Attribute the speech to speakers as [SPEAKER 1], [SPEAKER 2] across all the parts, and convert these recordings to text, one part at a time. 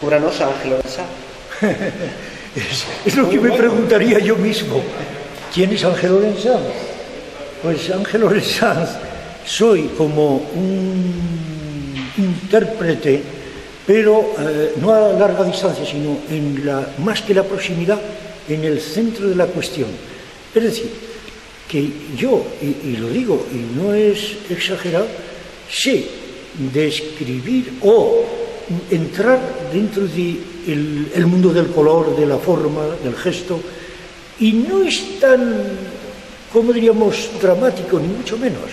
[SPEAKER 1] Descúbranos a Ángel Lorenzán.
[SPEAKER 2] Es lo que me preguntaría yo mismo. ¿Quién es Ángel Lorenzán? Pues Ángel Lorenzán soy como un intérprete, pero no a larga distancia, sino más que la proximidad, en el centro de la cuestión. Es decir, que yo, y lo digo, y no es exagerado, sé describir o entrar dentro del mundo del color, de la forma, del gesto, y no es tan, como diríamos, dramático, ni mucho menos,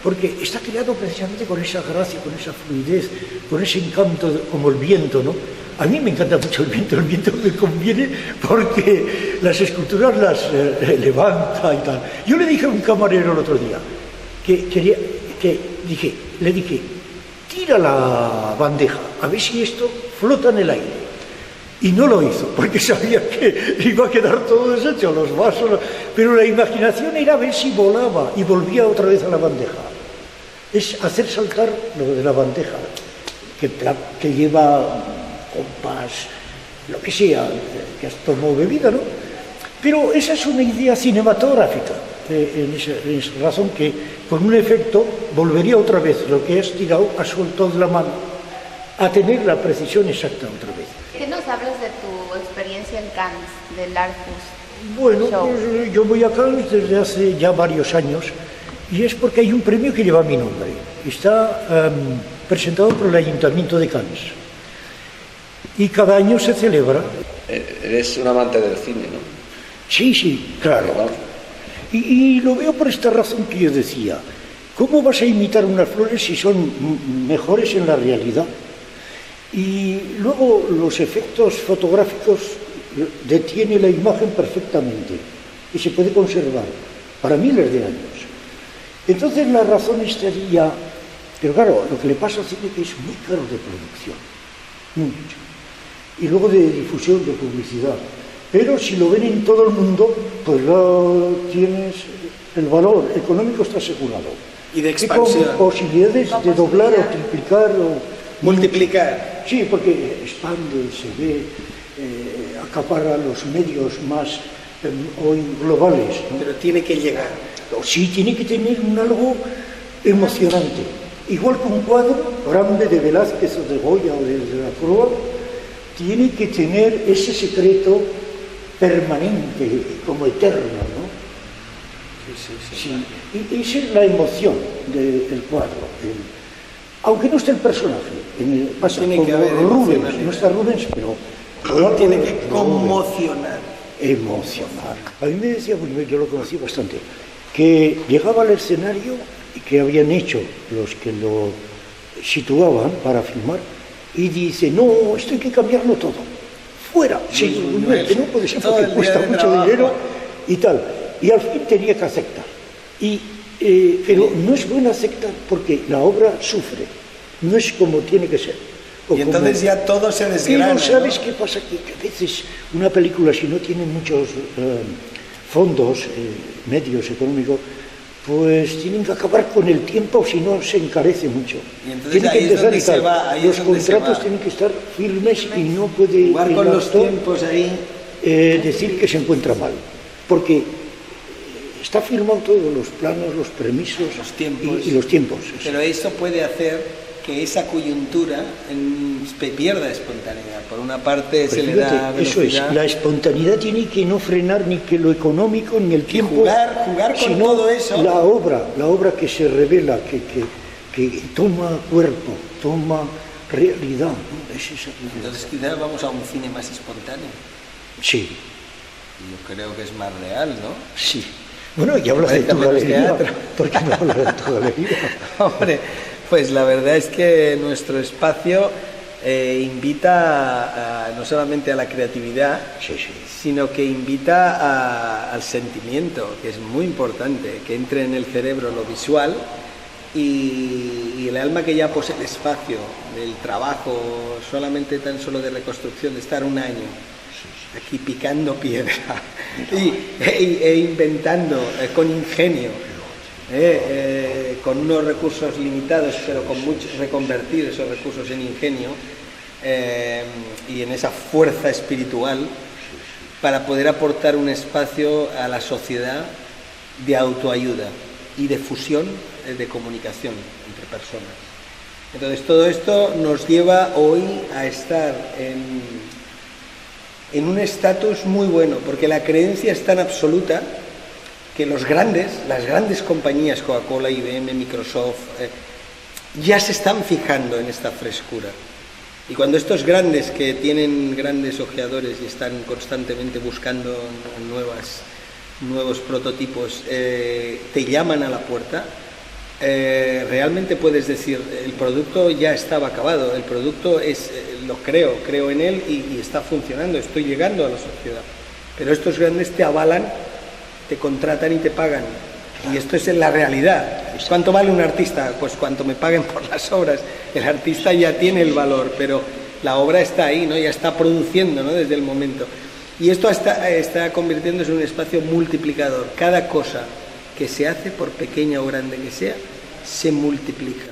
[SPEAKER 2] porque está creado precisamente con esa gracia, con esa fluidez, con ese encanto, como el viento, ¿no? A mí me encanta mucho el viento me conviene porque las esculturas las levanta y tal. Yo le dije a un camarero el otro día, le dije, tira la bandeja, a ver si esto flota en el aire. Y no lo hizo, porque sabía que iba a quedar todo deshecho, los vasos, pero la imaginación era ver si volaba y volvía otra vez a la bandeja. Es hacer saltar lo de la bandeja, que lleva compás, lo que sea, que has tomado bebida, ¿no? Pero esa es una idea cinematográfica, en esa razón que con un efecto volvería otra vez lo que has tirado, has soltado de la mano, a tener la precisión exacta otra vez.
[SPEAKER 3] ¿Qué nos hablas de tu experiencia en Cannes, del Arcus?
[SPEAKER 2] Bueno, pues yo voy a Cannes desde hace ya varios años y es porque hay un premio que lleva mi nombre. Está presentado por el Ayuntamiento de Cannes y cada año se celebra.
[SPEAKER 1] Eres un amante del cine, ¿no?
[SPEAKER 2] Sí, claro. Y lo veo por esta razón que yo decía. ¿Cómo vas a imitar unas flores si son mejores en la realidad? Y luego los efectos fotográficos detiene la imagen perfectamente y se puede conservar para miles de años. Entonces la razón estaría, pero claro, lo que le pasa al cine es que es muy caro de producción, mucho, y luego de difusión, de publicidad. Pero si lo ven en todo el mundo, pues tienes el valor económico está asegurado.
[SPEAKER 4] Y de expansión.
[SPEAKER 2] Y con posibilidades de doblar o triplicar o
[SPEAKER 4] multiplicar.
[SPEAKER 2] Sí, porque expande, se ve, acapara los medios más hoy globales, ¿no?
[SPEAKER 4] Pero tiene que llegar.
[SPEAKER 2] Sí, tiene que tener algo emocionante. Igual que un cuadro grande de Velázquez o de Goya o de la Croix, tiene que tener ese secreto permanente, como eterno, ¿no? Sí. Y esa es la emoción del cuadro. Aunque no esté el personaje, pasa como Rubens, no está Rubens, pero
[SPEAKER 4] tiene que conmocionar.
[SPEAKER 2] Emocionar. A mí me decía, bueno, yo lo conocí bastante, que llegaba al escenario que habían hecho los que lo situaban para filmar y dice, no, esto hay que cambiarlo todo, fuera, que no puede ser porque cuesta mucho dinero y tal. Y al fin tenía que aceptar. Pero no es bueno aceptar porque la obra sufre, no es como tiene que ser.
[SPEAKER 4] Y entonces ya todo se desgrana.
[SPEAKER 2] Pero ¿sabes qué pasa? Que a veces una película, si no tiene muchos fondos, medios económicos, pues tienen que acabar con el tiempo, si no se encarece mucho.
[SPEAKER 4] Y entonces ahí es donde se va.
[SPEAKER 2] Los contratos tienen que estar firmes y no puede
[SPEAKER 4] jugar con los tiempos ahí.
[SPEAKER 2] Decir que se encuentra mal. Porque está firmado todo, los planos, los permisos
[SPEAKER 4] los tiempos.
[SPEAKER 2] Y los tiempos.
[SPEAKER 4] Pero esto puede hacer que esa coyuntura pierda espontaneidad. Por una parte se le da velocidad.
[SPEAKER 2] Eso es, la espontaneidad tiene que no frenar ni que lo económico ni el tiempo.
[SPEAKER 4] Jugar con todo eso.
[SPEAKER 2] La obra que se revela, que toma cuerpo, toma realidad, ¿no? Es esa.
[SPEAKER 4] Entonces quizás vamos a un cine más espontáneo.
[SPEAKER 2] Sí.
[SPEAKER 4] Yo creo que es más real, ¿no?
[SPEAKER 2] Sí. Bueno, y hablas de tu galería. ¿Por qué no hablas de tu galería?
[SPEAKER 4] Hombre, pues la verdad es que nuestro espacio invita no solamente a la creatividad, sino que invita al sentimiento, que es muy importante, que entre en el cerebro lo visual y el alma que ya posee el espacio del trabajo, solamente tan solo de reconstrucción, de estar un año aquí picando piedra e inventando con ingenio, con unos recursos limitados, pero con mucho, reconvertir esos recursos en ingenio, y en esa fuerza espiritual para poder aportar un espacio a la sociedad de autoayuda y de fusión, de comunicación entre personas. Entonces todo esto nos lleva hoy a estar en un estatus muy bueno, porque la creencia es tan absoluta que las grandes compañías, Coca-Cola, IBM, Microsoft, ya se están fijando en esta frescura. Y cuando estos grandes, que tienen grandes ojeadores y están constantemente buscando nuevos prototipos, te llaman a la puerta, realmente puedes decir, el producto ya estaba acabado, el producto lo creo en él y está funcionando, estoy llegando a la sociedad. Pero estos grandes te avalan, te contratan y te pagan. Y esto es en la realidad. ¿Cuánto vale un artista? Pues cuánto me paguen por las obras. El artista ya tiene el valor, pero la obra está ahí, ¿no? Ya está produciendo, ¿no? Desde el momento. Y esto está convirtiéndose en un espacio multiplicador. Cada cosa que se hace, por pequeña o grande que sea, se multiplica.